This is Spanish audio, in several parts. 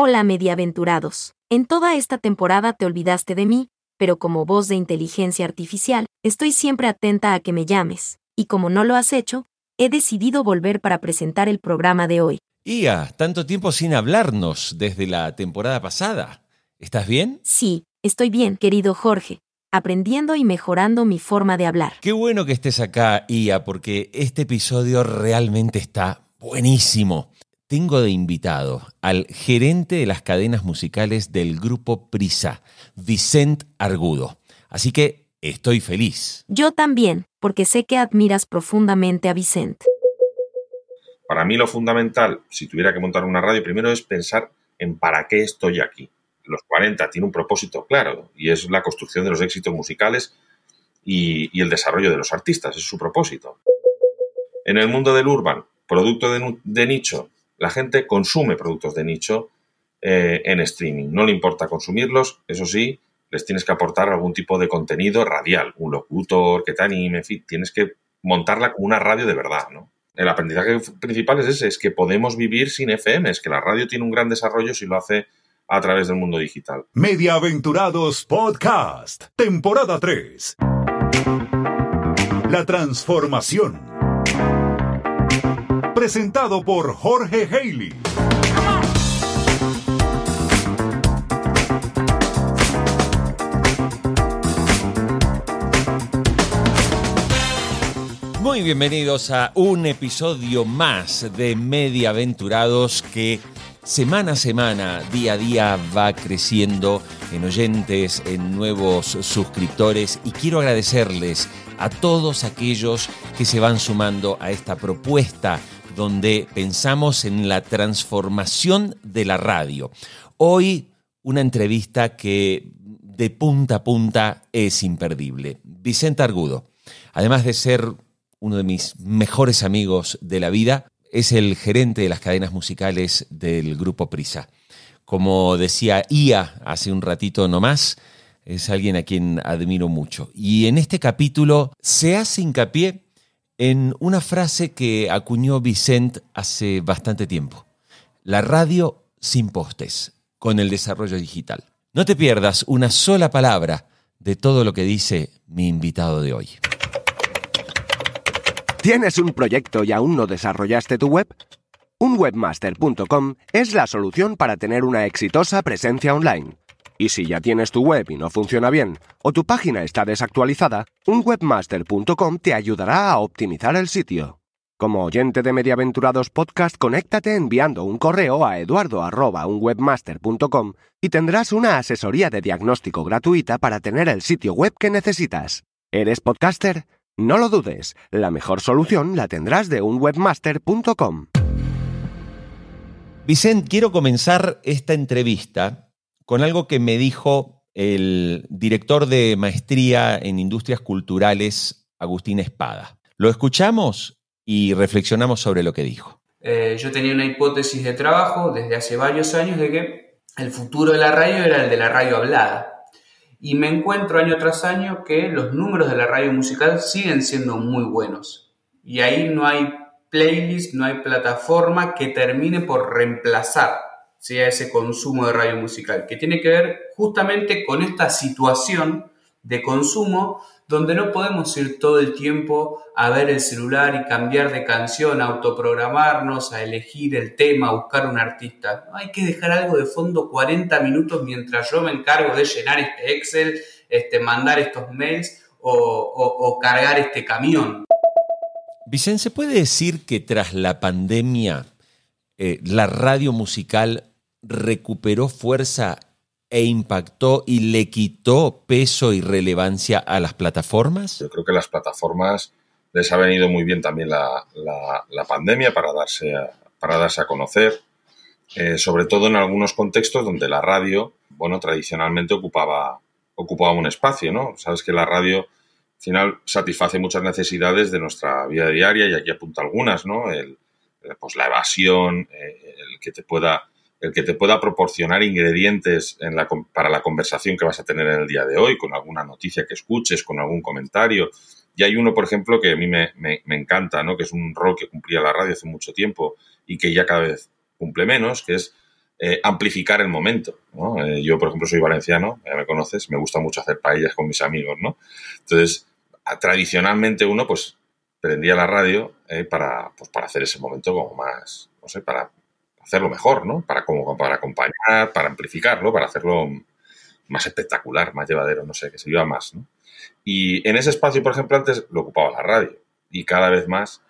Hola, mediaventurados. En toda esta temporada te olvidaste de mí, pero como voz de inteligencia artificial, estoy siempre atenta a que me llames. Y como no lo has hecho, he decidido volver para presentar el programa de hoy. Ia, tanto tiempo sin hablarnos desde la temporada pasada. ¿Estás bien? Sí, estoy bien, querido Jorge, aprendiendo y mejorando mi forma de hablar. Qué bueno que estés acá, Ia, porque este episodio realmente está buenísimo. Tengo de invitado al gerente de las cadenas musicales del grupo Prisa, Vicent Argudo. Así que estoy feliz. Yo también, porque sé que admiras profundamente a Vicent. Para mí lo fundamental, si tuviera que montar una radio, primero es pensar en para qué estoy aquí. Los 40 tiene un propósito claro y es la construcción de los éxitos musicales y el desarrollo de los artistas, es su propósito. En el mundo del urban, producto de nicho, la gente consume productos de nicho en streaming. No le importa consumirlos, eso sí, les tienes que aportar algún tipo de contenido radial, un locutor que te anime, en fin, tienes que montarla como una radio de verdad, ¿no? El aprendizaje principal es ese, es que podemos vivir sin FM, es que la radio tiene un gran desarrollo si lo hace a través del mundo digital. Mediaventurados Podcast, temporada 3. La transformación. Presentado por Jorge Haley. Muy bienvenidos a un episodio más de Mediaventurados que semana a semana, día a día va creciendo en oyentes, en nuevos suscriptores y quiero agradecerles a todos aquellos que se van sumando a esta propuesta donde pensamos en la transformación de la radio. Hoy una entrevista que de punta a punta es imperdible. Vicent Argudo, además de ser uno de mis mejores amigos de la vida, es el gerente de las cadenas musicales del grupo Prisa. Como decía Ia hace un ratito nomás, es alguien a quien admiro mucho. Y en este capítulo se hace hincapié en una frase que acuñó Vicent hace bastante tiempo. La radio sin postes, con el desarrollo digital. No te pierdas una sola palabra de todo lo que dice mi invitado de hoy. ¿Tienes un proyecto y aún no desarrollaste tu web? Unwebmaster.com es la solución para tener una exitosa presencia online. Y si ya tienes tu web y no funciona bien, o tu página está desactualizada, Unwebmaster.com te ayudará a optimizar el sitio. Como oyente de Mediaventurados Podcast, conéctate enviando un correo a eduardo@unwebmaster.com y tendrás una asesoría de diagnóstico gratuita para tener el sitio web que necesitas. ¿Eres podcaster? No lo dudes, la mejor solución la tendrás de unwebmaster.com. Vicent, quiero comenzar esta entrevista con algo que me dijo el director de maestría en Industrias Culturales, Agustín Espada. Lo escuchamos y reflexionamos sobre lo que dijo. Yo tenía una hipótesis de trabajo desde hace varios años de que el futuro de la radio era el de la radio hablada. Y me encuentro año tras año que los números de la radio musical siguen siendo muy buenos. Y ahí no hay playlist, no hay plataforma que termine por reemplazar, ¿sí?, a ese consumo de radio musical, que tiene que ver justamente con esta situación de consumo donde no podemos ir todo el tiempo a ver el celular y cambiar de canción, a autoprogramarnos, a elegir el tema, a buscar un artista. No, hay que dejar algo de fondo 40 minutos mientras yo me encargo de llenar este Excel, mandar estos mails o cargar este camión. Vicent, ¿se puede decir que tras la pandemia la radio musical recuperó fuerza e impactó y le quitó peso y relevancia a las plataformas? Yo creo que las plataformas les ha venido muy bien también la pandemia para darse a conocer, sobre todo en algunos contextos donde la radio, tradicionalmente ocupaba un espacio, ¿no? Sabes que la radio al final satisface muchas necesidades de nuestra vida diaria y aquí apunta algunas, ¿no? Pues la evasión, el que te pueda proporcionar ingredientes para la conversación que vas a tener en el día de hoy, con alguna noticia que escuches, con algún comentario. Y hay uno, por ejemplo, que a mí me encanta, ¿no? Que es un rol que cumplía la radio hace mucho tiempo y que ya cada vez cumple menos, que es amplificar el momento, ¿no? Yo, por ejemplo, soy valenciano, ya me conoces, me gusta mucho hacer paellas con mis amigos, ¿no? Entonces, tradicionalmente uno, pues, prendía la radio para hacer ese momento como más, no sé, para hacerlo mejor, ¿no? Para acompañar, para amplificarlo, para hacerlo más espectacular, más llevadero, no sé, que se viva más, ¿no? Y en ese espacio, por ejemplo, antes lo ocupaba la radio y cada vez más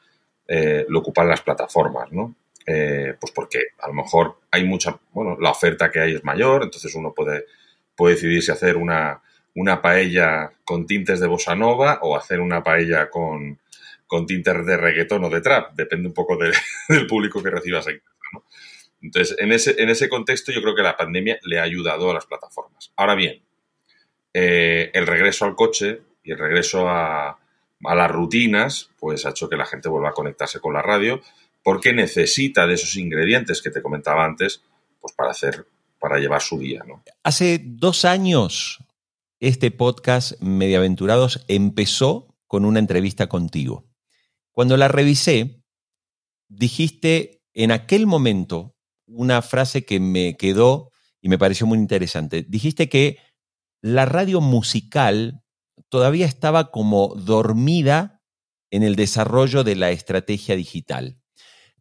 lo ocupan las plataformas, ¿no? Pues porque a lo mejor hay la oferta que hay es mayor, entonces uno puede decidir si hacer una paella con tintes de bossa nova o hacer una paella con tintes de reggaetón o de trap, depende un poco del público que recibas en casa, ¿no? Entonces, en ese contexto yo creo que la pandemia le ha ayudado a las plataformas. Ahora bien, el regreso al coche y el regreso a las rutinas, pues ha hecho que la gente vuelva a conectarse con la radio porque necesita de esos ingredientes que te comentaba antes, pues para llevar su día, ¿no? Hace 2 años, este podcast Mediaventurados empezó con una entrevista contigo. Cuando la revisé, dijiste en aquel momento una frase que me quedó y me pareció muy interesante. Dijiste que la radio musical todavía estaba como dormida en el desarrollo de la estrategia digital.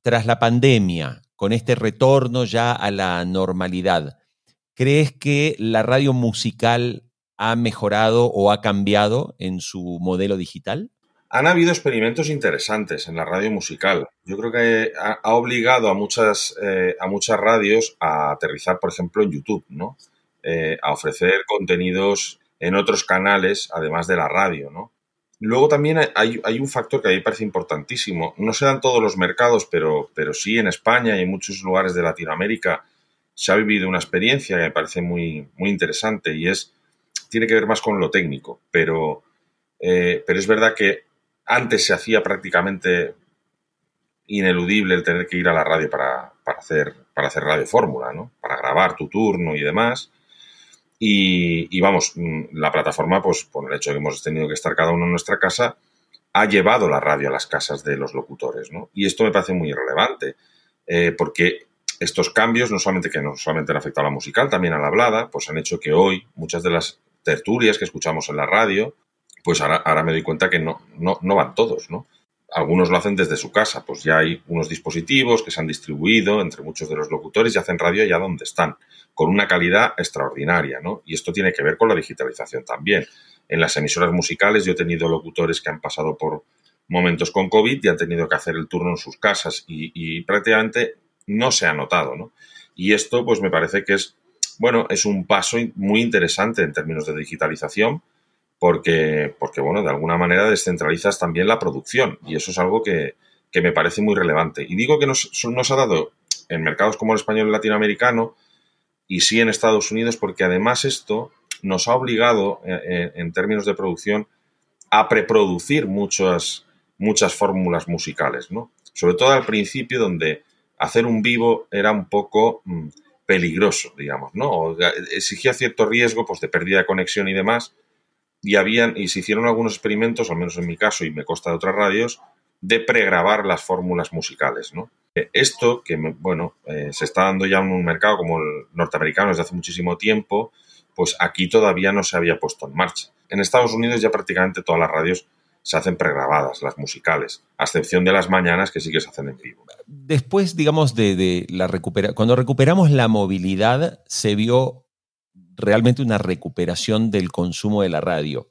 Tras la pandemia, con este retorno ya a la normalidad, ¿crees que la radio musical ha mejorado o ha cambiado en su modelo digital? Han habido experimentos interesantes en la radio musical. Yo creo que ha obligado a muchas radios a aterrizar, por ejemplo, en YouTube, ¿no? A ofrecer contenidos en otros canales, además de la radio, ¿no? Luego también hay un factor que a mí me parece importantísimo. No se da en todos los mercados, pero sí en España y en muchos lugares de Latinoamérica se ha vivido una experiencia que me parece muy, muy interesante y tiene que ver más con lo técnico, pero es verdad que antes se hacía prácticamente ineludible el tener que ir a la radio para hacer radio fórmula, ¿no? Para grabar tu turno y demás. Y vamos, la plataforma, pues por el hecho de que hemos tenido que estar cada uno en nuestra casa, ha llevado la radio a las casas de los locutores, ¿no? Y esto me parece muy relevante, porque estos cambios no solamente han afectado a la musical, también a la hablada, pues han hecho que hoy muchas de las tertulias que escuchamos en la radio, pues ahora me doy cuenta que no van todos, ¿no? Algunos lo hacen desde su casa, pues ya hay unos dispositivos que se han distribuido entre muchos de los locutores y hacen radio allá donde están, con una calidad extraordinaria, ¿no? Y esto tiene que ver con la digitalización también. En las emisoras musicales yo he tenido locutores que han pasado por momentos con COVID y han tenido que hacer el turno en sus casas y prácticamente no se ha notado, ¿no? Y esto pues me parece que es un paso muy interesante en términos de digitalización, porque bueno, de alguna manera descentralizas también la producción y eso es algo que me parece muy relevante. Y digo que nos ha dado en mercados como el español y latinoamericano y sí en Estados Unidos, porque además esto nos ha obligado en términos de producción a preproducir muchas fórmulas musicales, ¿no? Sobre todo al principio, donde hacer un vivo era un poco peligroso, digamos, ¿no? O exigía cierto riesgo pues, de pérdida de conexión y demás. Y se hicieron algunos experimentos, al menos en mi caso y me consta de otras radios, de pregrabar las fórmulas musicales, ¿no? Esto, que se está dando ya en un mercado como el norteamericano desde hace muchísimo tiempo, pues aquí todavía no se había puesto en marcha. En Estados Unidos ya prácticamente todas las radios se hacen pregrabadas, las musicales, a excepción de las mañanas que sí que se hacen en vivo. Después, digamos, cuando recuperamos la movilidad, se vio realmente una recuperación del consumo de la radio.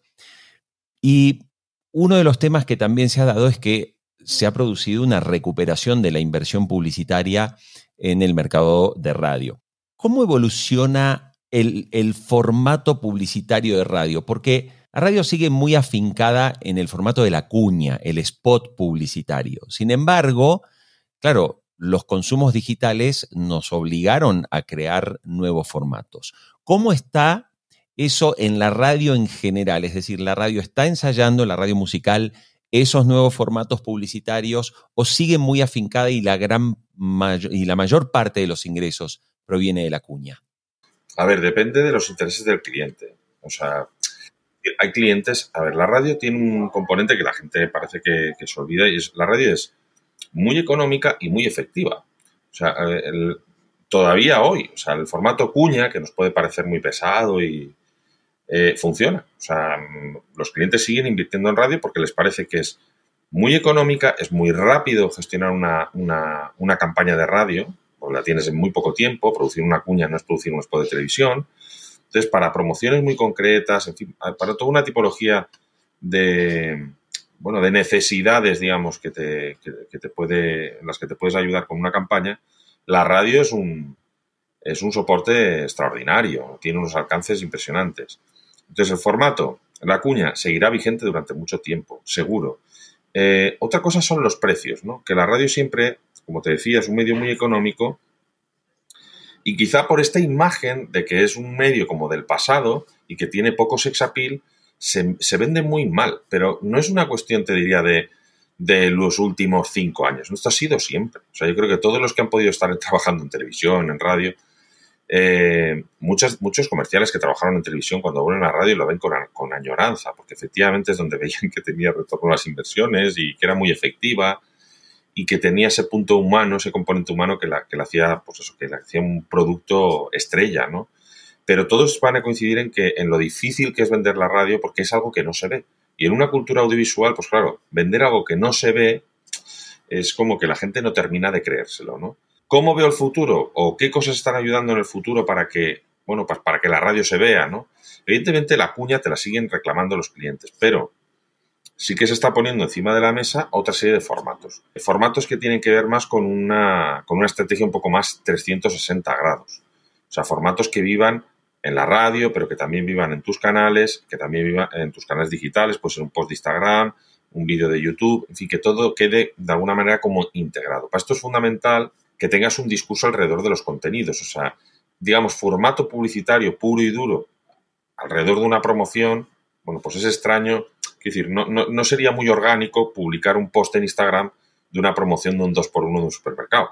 Y uno de los temas que también se ha dado es que se ha producido una recuperación de la inversión publicitaria en el mercado de radio. ¿Cómo evoluciona el formato publicitario de radio? Porque la radio sigue muy afincada en el formato de la cuña, el spot publicitario. Sin embargo, claro, los consumos digitales nos obligaron a crear nuevos formatos. ¿Cómo está eso en la radio en general? Es decir, ¿la radio está ensayando, la radio musical, esos nuevos formatos publicitarios o sigue muy afincada y la mayor parte de los ingresos proviene de la cuña? A ver, depende de los intereses del cliente. O sea, hay clientes... A ver, la radio tiene un componente que la gente parece que se olvida y la radio es muy económica y muy efectiva. O sea, todavía hoy, o sea, el formato cuña, que nos puede parecer muy pesado y funciona. O sea, los clientes siguen invirtiendo en radio porque les parece que es muy económica, es muy rápido gestionar una campaña de radio, pues la tienes en muy poco tiempo, producir una cuña no es producir un spot de televisión. Entonces, para promociones muy concretas, en fin, para toda una tipología de necesidades, digamos, en las que te puedes ayudar con una campaña, la radio es un soporte extraordinario, tiene unos alcances impresionantes. Entonces, el formato, la cuña, seguirá vigente durante mucho tiempo, seguro. Otra cosa son los precios, ¿no? Que la radio siempre, como te decía, es un medio muy económico y quizá por esta imagen de que es un medio como del pasado y que tiene poco sex appeal, se vende muy mal, pero no es una cuestión, te diría, de los últimos 5 años. Esto ha sido siempre. O sea, yo creo que todos los que han podido estar trabajando en televisión, en radio, muchos comerciales que trabajaron en televisión cuando vuelven a la radio lo ven con añoranza, porque efectivamente es donde veían que tenía retorno a las inversiones y que era muy efectiva y que tenía ese punto humano, ese componente humano que le hacía, pues eso, que le hacía un producto estrella, ¿no? Pero todos van a coincidir en lo difícil que es vender la radio porque es algo que no se ve. Y en una cultura audiovisual, pues claro, vender algo que no se ve es como que la gente no termina de creérselo, ¿no? ¿Cómo veo el futuro? ¿O qué cosas están ayudando en el futuro para que la radio se vea, ¿no? Evidentemente la cuña te la siguen reclamando los clientes, pero sí que se está poniendo encima de la mesa otra serie de formatos. Formatos que tienen que ver más con una estrategia un poco más 360 grados. O sea, formatos que vivan en la radio, pero que también vivan en tus canales, que también vivan en tus canales digitales, pues en un post de Instagram, un vídeo de YouTube, en fin, que todo quede de alguna manera como integrado. Para esto es fundamental que tengas un discurso alrededor de los contenidos. O sea, digamos, formato publicitario puro y duro alrededor de una promoción, bueno, pues es extraño. Es decir, no sería muy orgánico publicar un post en Instagram de una promoción de un 2x1 de un supermercado.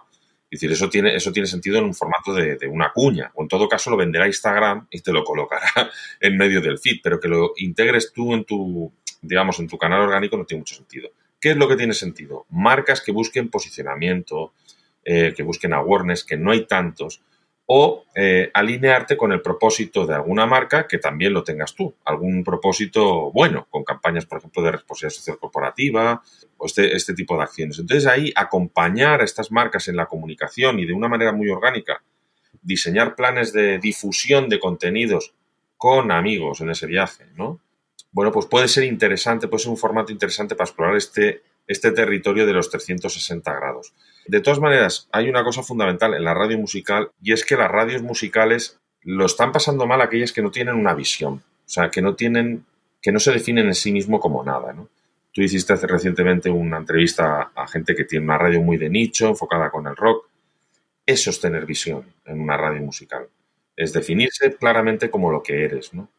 Es decir, eso tiene sentido en un formato de una cuña, o en todo caso lo venderá Instagram y te lo colocará en medio del feed, pero que lo integres tú en tu canal orgánico no tiene mucho sentido. ¿Qué es lo que tiene sentido? Marcas que busquen posicionamiento, que busquen awareness, que no hay tantos, o alinearte con el propósito de alguna marca que también lo tengas tú, algún propósito bueno, con campañas, por ejemplo, de responsabilidad social corporativa o este tipo de acciones. Entonces, ahí acompañar a estas marcas en la comunicación y de una manera muy orgánica, diseñar planes de difusión de contenidos con amigos en ese viaje, ¿no? Bueno, pues puede ser interesante, puede ser un formato interesante para explorar este territorio de los 360 grados. De todas maneras, hay una cosa fundamental en la radio musical y es que las radios musicales lo están pasando mal aquellas que no tienen una visión, o sea, que no se definen en sí mismo como nada, ¿no? Tú hiciste recientemente una entrevista a gente que tiene una radio muy de nicho, enfocada con el rock. Eso es tener visión en una radio musical. Es definirse claramente como lo que eres, ¿no?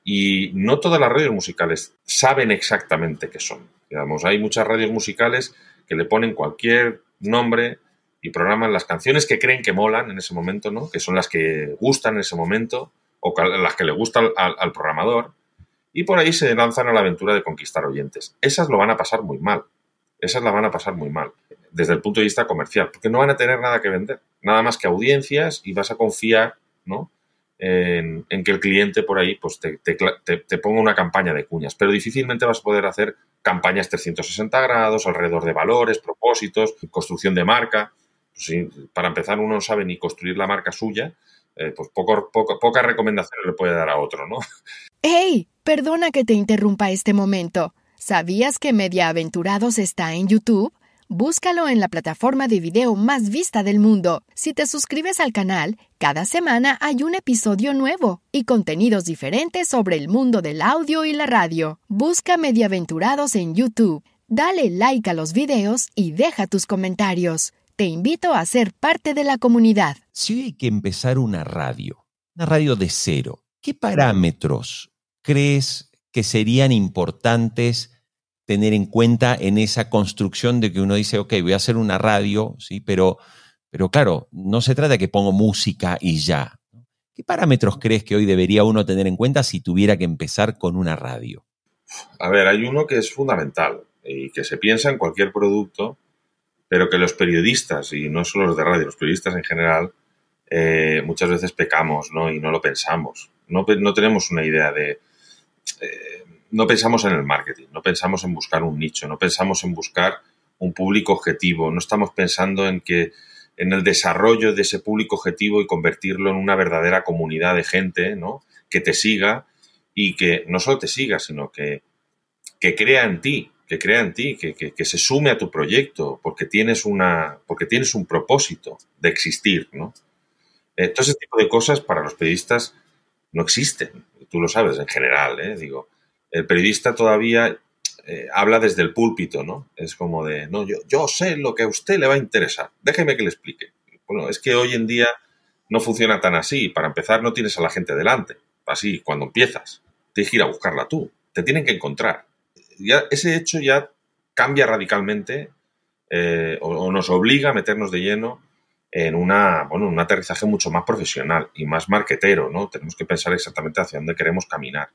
Y no todas las radios musicales saben exactamente qué son. Digamos, hay muchas radios musicales que le ponen cualquier nombre y programan las canciones que creen que molan en ese momento, ¿no? Que son las que gustan en ese momento o las que le gustan al programador, y por ahí se lanzan a la aventura de conquistar oyentes. Esas lo van a pasar muy mal. Esas la van a pasar muy mal desde el punto de vista comercial, porque no van a tener nada que vender, nada más que audiencias, y vas a confiar, ¿no?, en que el cliente por ahí pues te ponga una campaña de cuñas, pero difícilmente vas a poder hacer campañas 360 grados alrededor de valores, propósitos, construcción de marca. Pues si para empezar uno no sabe ni construir la marca suya, pues pocas recomendaciones le puede dar a otro, ¿no? ¡Hey! Perdona que te interrumpa este momento. ¿Sabías que Mediaaventurados está en YouTube? Búscalo en la plataforma de video más vista del mundo. Si te suscribes al canal, cada semana hay un episodio nuevo y contenidos diferentes sobre el mundo del audio y la radio. Busca Mediaaventurados en YouTube. Dale like a los videos y deja tus comentarios. Te invito a ser parte de la comunidad. Si hoy hay que empezar una radio de cero, ¿qué parámetros crees que serían importantes tener en cuenta en esa construcción de que uno dice, ok, voy a hacer una radio, ¿sí? Pero claro, no se trata de que pongo música y ya. ¿Qué parámetros crees que hoy debería uno tener en cuenta si tuviera que empezar con una radio? A ver, hay uno que es fundamental y que se piensa en cualquier producto, pero que los periodistas, y no solo los de radio, los periodistas en general, muchas veces pecamos, ¿no? Y no lo pensamos. No tenemos una idea de... no pensamos en el marketing, no pensamos en buscar un nicho, no pensamos en buscar un público objetivo, no estamos pensando en el desarrollo de ese público objetivo y convertirlo en una verdadera comunidad de gente, ¿no? Que te siga y que no solo te siga, sino que crea en ti, que se sume a tu proyecto porque tienes un propósito de existir, ¿no? Todo ese tipo de cosas para los periodistas no existen. Tú lo sabes en general, digo. El periodista todavía habla desde el púlpito, ¿no? Es como de, no, yo sé lo que a usted le va a interesar. Déjeme que le explique. Bueno, es que hoy en día no funciona tan así. Para empezar, no tienes a la gente delante. Así, cuando empiezas, tienes que ir a buscarla tú. Te tienen que encontrar. Ya, ese hecho ya cambia radicalmente o nos obliga a meternos de lleno en un aterrizaje mucho más profesional y más marketero, ¿no? Tenemos que pensar exactamente hacia dónde queremos caminar.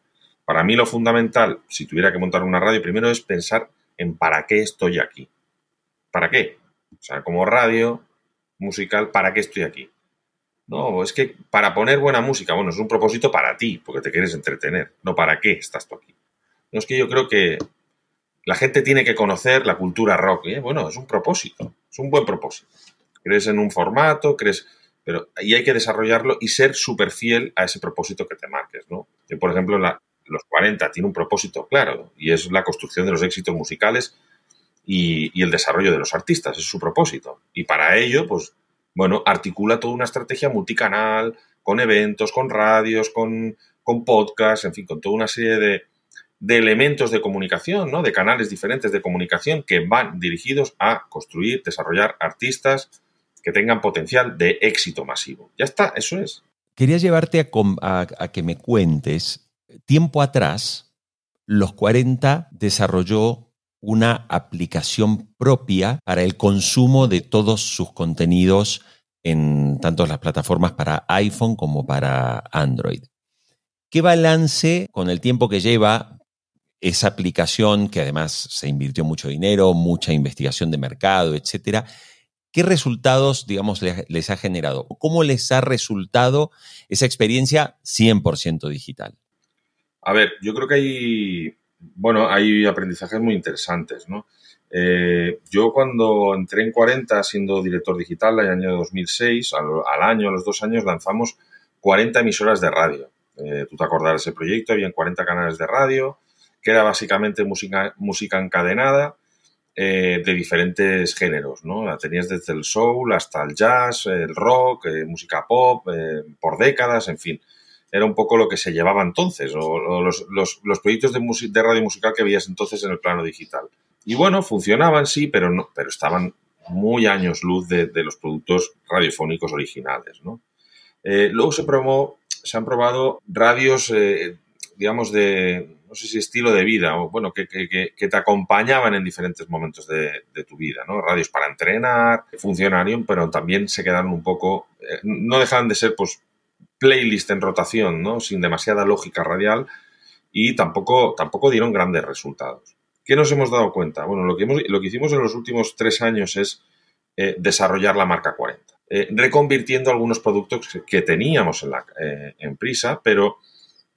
Para mí lo fundamental, si tuviera que montar una radio, primero es pensar en para qué estoy aquí. ¿Para qué? O sea, como radio musical, ¿para qué estoy aquí? No, es que para poner buena música, bueno, es un propósito para ti, porque te quieres entretener. No, ¿para qué estás tú aquí? No, es que yo creo que la gente tiene que conocer la cultura rock. Bueno, es un propósito, es un buen propósito. Crees en un formato, y hay que desarrollarlo y ser súper fiel a ese propósito que te marques, ¿no? Yo, por ejemplo, los 40 tiene un propósito claro y es la construcción de los éxitos musicales y el desarrollo de los artistas, es su propósito. Y para ello, pues, bueno, articula toda una estrategia multicanal, con eventos, con radios, con podcasts, en fin, con toda una serie de elementos de comunicación, ¿no? De canales diferentes de comunicación que van dirigidos a construir, desarrollar artistas que tengan potencial de éxito masivo. Ya está, eso es. Quería llevarte a que me cuentes. Tiempo atrás, Los 40 desarrolló una aplicación propia para el consumo de todos sus contenidos en tanto las plataformas para iPhone como para Android. ¿Qué balance con el tiempo que lleva esa aplicación, que además se invirtió mucho dinero, mucha investigación de mercado, etcétera? ¿Qué resultados, digamos, les ha generado? ¿Cómo les ha resultado esa experiencia 100% digital? A ver, yo creo que hay aprendizajes muy interesantes, ¿no? Yo cuando entré en 40 siendo director digital en el año 2006, a los 2 años lanzamos 40 emisoras de radio. Tú te acordarás de ese proyecto, habían 40 canales de radio, que era básicamente música encadenada, de diferentes géneros, ¿no? La tenías desde el soul hasta el jazz, el rock, música pop, por décadas, en fin. Era un poco lo que se llevaba entonces, o los proyectos de radio musical que veías entonces en el plano digital. Y bueno, funcionaban, sí, pero estaban muy años luz de los productos radiofónicos originales, ¿no? Luego se han probado radios, digamos, no sé si estilo de vida, o bueno, que te acompañaban en diferentes momentos de tu vida, ¿no? Radios para entrenar, funcionaron, pero también se quedaron un poco, no dejaban de ser, pues, playlist en rotación, ¿no? Sin demasiada lógica radial y tampoco dieron grandes resultados. ¿Qué nos hemos dado cuenta? Bueno, lo que hicimos en los últimos 3 años es desarrollar la marca 40, reconvirtiendo algunos productos que teníamos en Prisa, pero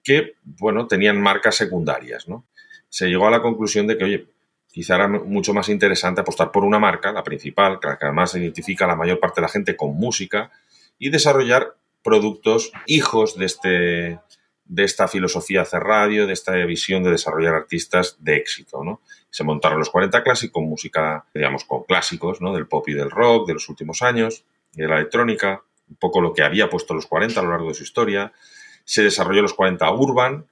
que, bueno, tenían marcas secundarias, ¿no? Se llegó a la conclusión de que, oye, quizá era mucho más interesante apostar por una marca, la principal, que además identifica a la mayor parte de la gente con música, y desarrollar productos hijos de esta filosofía de hacer radio, de esta visión de desarrollar artistas de éxito, ¿no? Se montaron los 40 Classic con música, digamos, con clásicos, ¿no? Del pop y del rock de los últimos años, y de la electrónica, un poco lo que había puesto los 40 a lo largo de su historia. Se desarrolló los 40 Urban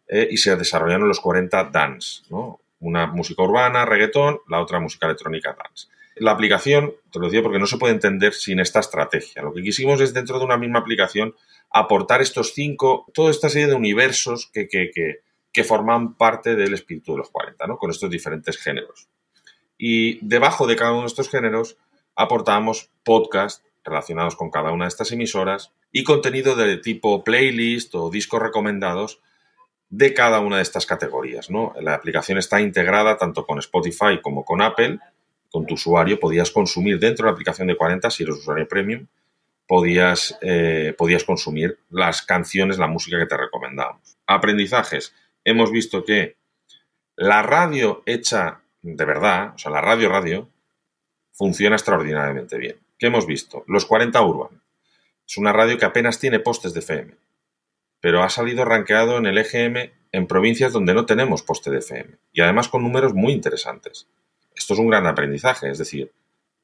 y se desarrollaron los 40 Dance, ¿no? Una música urbana, reggaetón, la otra música electrónica, dance. La aplicación, te lo decía porque no se puede entender sin esta estrategia. Lo que quisimos es, dentro de una misma aplicación, aportar estos 5, toda esta serie de universos que forman parte del espíritu de los 40, ¿no? Con estos diferentes géneros. Y debajo de cada uno de estos géneros aportábamos podcasts relacionados con cada una de estas emisoras y contenido de tipo playlist o discos recomendados de cada una de estas categorías, ¿no? La aplicación está integrada tanto con Spotify como con Apple. Con tu usuario podías consumir dentro de la aplicación de 40, si eres usuario premium, podías consumir las canciones, la música que te recomendábamos. Aprendizajes. Hemos visto que la radio hecha de verdad, o sea, la radio, funciona extraordinariamente bien. ¿Qué hemos visto? Los 40 Urban. Es una radio que apenas tiene postes de FM, pero ha salido rankeado en el EGM en provincias donde no tenemos poste de FM y además con números muy interesantes. Esto es un gran aprendizaje, es decir,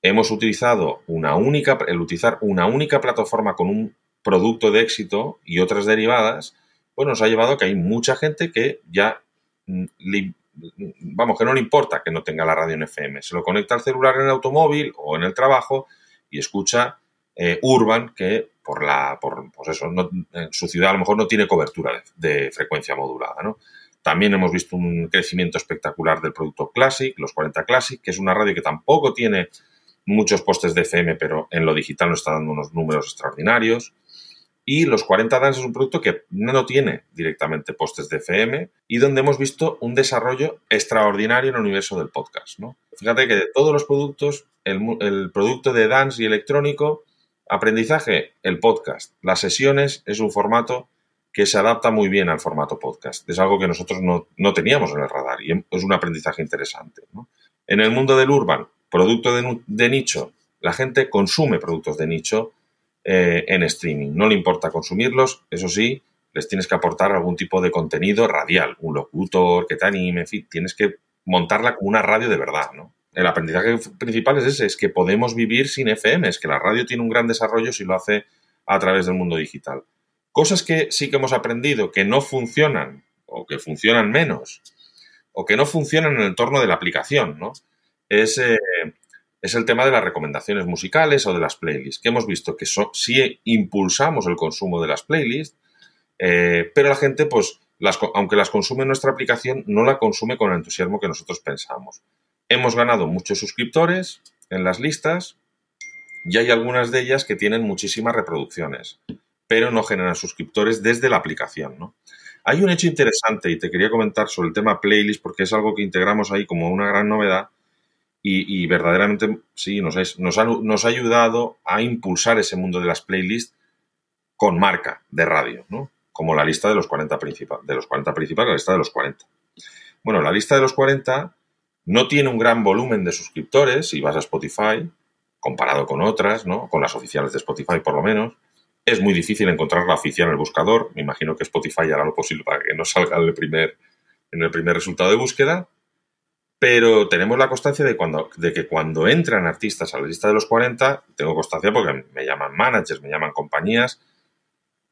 hemos utilizado el utilizar una única plataforma con un producto de éxito y otras derivadas, pues nos ha llevado a que hay mucha gente que ya que no le importa que no tenga la radio en FM. Se lo conecta al celular en el automóvil o en el trabajo y escucha Urban, que en su ciudad a lo mejor no tiene cobertura de frecuencia modulada, ¿no? También hemos visto un crecimiento espectacular del producto Classic, los 40 Classic, que es una radio que tampoco tiene muchos postes de FM, pero en lo digital nos está dando unos números extraordinarios. Y los 40 Dance es un producto que no tiene directamente postes de FM y donde hemos visto un desarrollo extraordinario en el universo del podcast, ¿no? Fíjate que de todos los productos, el producto de dance y electrónico, aprendizaje, el podcast. Las sesiones es un formato que se adapta muy bien al formato podcast. Es algo que nosotros no teníamos en el radar y es un aprendizaje interesante, ¿no? En el mundo del urban, producto de nicho, la gente consume productos de nicho en streaming. No le importa consumirlos, eso sí, les tienes que aportar algún tipo de contenido radial, un locutor que te anime, en fin, tienes que montarla como una radio de verdad, ¿no? El aprendizaje principal es ese, es que podemos vivir sin FM, es que la radio tiene un gran desarrollo si lo hace a través del mundo digital. Cosas que sí que hemos aprendido que no funcionan, o que funcionan menos, o que no funcionan en el entorno de la aplicación, ¿no? Es el tema de las recomendaciones musicales o de las playlists, que hemos visto que sí impulsamos el consumo de las playlists, pero la gente, pues, aunque las consume en nuestra aplicación, no la consume con el entusiasmo que nosotros pensamos. Hemos ganado muchos suscriptores en las listas y hay algunas de ellas que tienen muchísimas reproducciones, pero no generan suscriptores desde la aplicación, ¿no? Hay un hecho interesante y te quería comentar sobre el tema playlist porque es algo que integramos ahí como una gran novedad y verdaderamente sí, nos ha ayudado a impulsar ese mundo de las playlists con marca de radio, ¿no? Como la lista de los 40 principales, la lista de los 40. Bueno, la lista de los 40 no tiene un gran volumen de suscriptores si vas a Spotify, comparado con otras, ¿no? Con las oficiales de Spotify por lo menos. Es muy difícil encontrar la oficial en el buscador. Me imagino que Spotify hará lo posible para que no salga en el primer resultado de búsqueda. Pero tenemos la constancia de que cuando entran artistas a la lista de los 40, tengo constancia porque me llaman managers, me llaman compañías,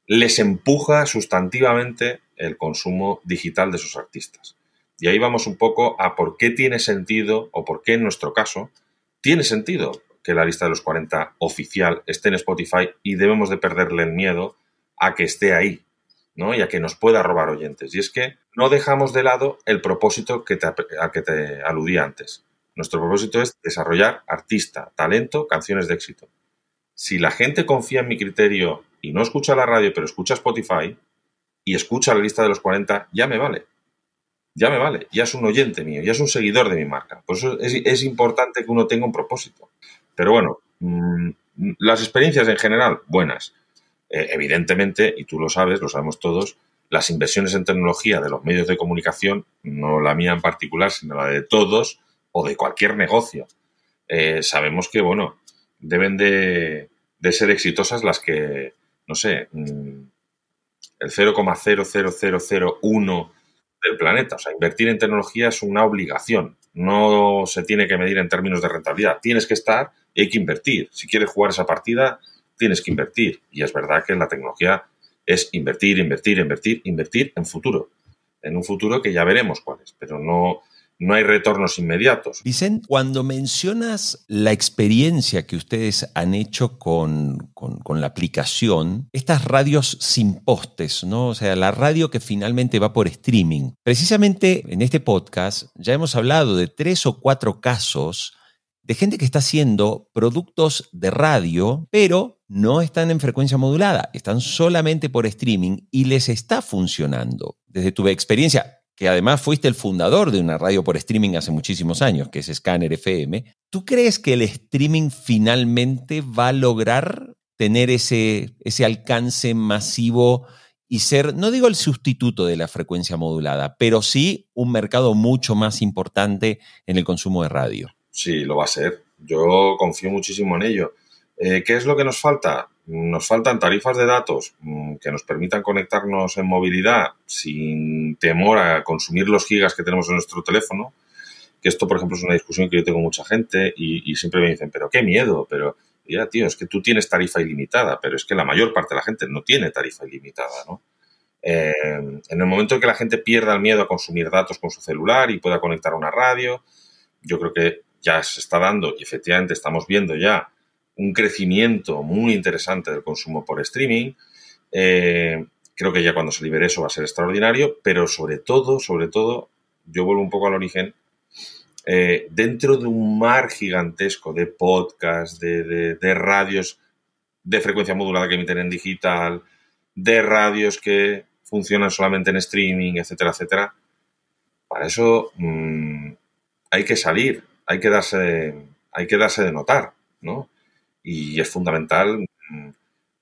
les empuja sustantivamente el consumo digital de esos artistas. Y ahí vamos un poco a por qué tiene sentido, o por qué en nuestro caso tiene sentido que la lista de los 40 oficial esté en Spotify y debemos de perderle el miedo a que esté ahí, ¿no? Y a que nos pueda robar oyentes. Y es que no dejamos de lado el propósito al que te aludí antes. Nuestro propósito es desarrollar artista, talento, canciones de éxito. Si la gente confía en mi criterio y no escucha la radio, pero escucha Spotify y escucha la lista de los 40, ya me vale. Ya me vale. Ya es un oyente mío, ya es un seguidor de mi marca. Por eso es importante que uno tenga un propósito. Pero bueno, las experiencias en general, buenas. Evidentemente, y tú lo sabes, lo sabemos todos, las inversiones en tecnología de los medios de comunicación, no la mía en particular, sino la de todos o de cualquier negocio, sabemos que, bueno, deben de ser exitosas las que, no sé, el 0,00001 del planeta. O sea, invertir en tecnología es una obligación. No se tiene que medir en términos de rentabilidad. Tienes que estar y hay que invertir. Si quieres jugar esa partida, tienes que invertir. Y es verdad que la tecnología es invertir en futuro. En un futuro que ya veremos cuál es, pero no hay retornos inmediatos. Vicent, cuando mencionas la experiencia que ustedes han hecho con la aplicación, estas radios sin postes, ¿no? O sea, la radio que finalmente va por streaming. Precisamente en este podcast ya hemos hablado de 3 o 4 casos de gente que está haciendo productos de radio, pero no están en frecuencia modulada, están solamente por streaming y les está funcionando. Desde tu experiencia, que además fuiste el fundador de una radio por streaming hace muchísimos años, que es Scanner FM, ¿tú crees que el streaming finalmente va a lograr tener ese alcance masivo y ser, no digo el sustituto de la frecuencia modulada, pero sí un mercado mucho más importante en el consumo de radio. Sí, lo va a ser. Yo confío muchísimo en ello. ¿Qué es lo que nos falta? Nos faltan tarifas de datos que nos permitan conectarnos en movilidad sin temor a consumir los gigas que tenemos en nuestro teléfono. Que esto, por ejemplo, es una discusión que yo tengo con mucha gente y siempre me dicen, pero qué miedo, pero ya, tío, es que tú tienes tarifa ilimitada, pero es que la mayor parte de la gente no tiene tarifa ilimitada, ¿no? En el momento en que la gente pierda el miedo a consumir datos con su celular y pueda conectar a una radio, yo creo que ya se está dando y efectivamente estamos viendo ya un crecimiento muy interesante del consumo por streaming. Creo que ya cuando se libere eso va a ser extraordinario, pero sobre todo, yo vuelvo un poco al origen, dentro de un mar gigantesco de podcasts, de radios de frecuencia modulada que emiten en digital, de radios que funcionan solamente en streaming, etcétera, etcétera. Para eso hay que salir, hay que darse de notar, ¿no? Y es fundamental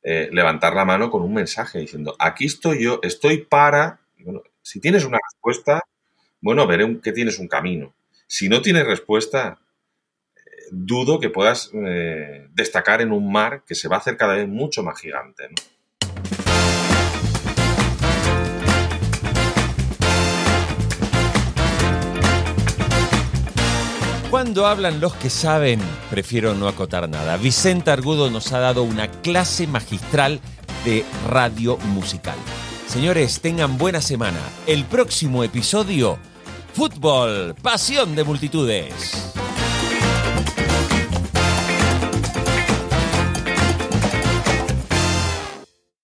levantar la mano con un mensaje diciendo, aquí estoy yo, estoy para... Bueno, si tienes una respuesta, bueno, veré que tienes un camino. Si no tienes respuesta, dudo que puedas destacar en un mar que se va a hacer cada vez mucho más gigante, ¿no? Cuando hablan los que saben, prefiero no acotar nada. Vicente Argudo nos ha dado una clase magistral de radio musical. Señores, tengan buena semana. El próximo episodio, fútbol, pasión de multitudes.